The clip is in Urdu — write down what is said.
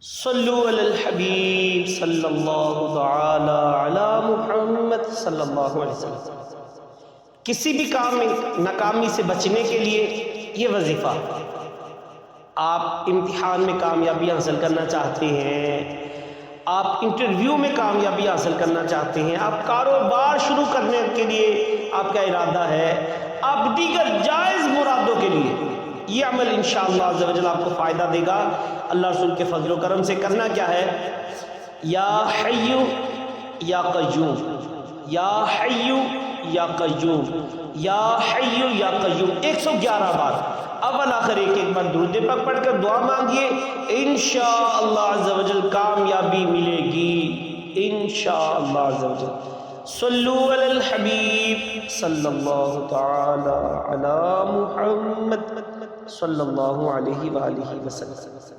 صلو علی الحبیب صلی اللہ تعالی علی محمد صلی اللہ علیہ وسلم۔ کسی بھی کام میں ناکامی سے بچنے کے لیے یہ وظیفہ، آپ امتحان میں کامیابی حاصل کرنا چاہتے ہیں، آپ انٹرویو میں کامیابی حاصل کرنا چاہتے ہیں، آپ کاروبار شروع کرنے کے لیے آپ کا ارادہ ہے، آپ دیگر جائز مرادوں کے لیے، یہ عمل انشاءاللہ عز و جل آپ کو فائدہ دے گا۔ اللہ رسول کے فضل و کرم سے کرنا کیا ہے؟ یا حی یا قیوم، یا حی یا قیوم، یا حی یا قیوم 111 بار، اول آخر ایک بار درود پاک پڑھ کر دعا مانگیے، انشاءاللہ عز و جل کامیابی ملے گی انشاءاللہ عز و جل۔ صلو علی الحبیب صلی اللہ تعالی علی محمد صلی اللہ علیہ وآلہ وسلم۔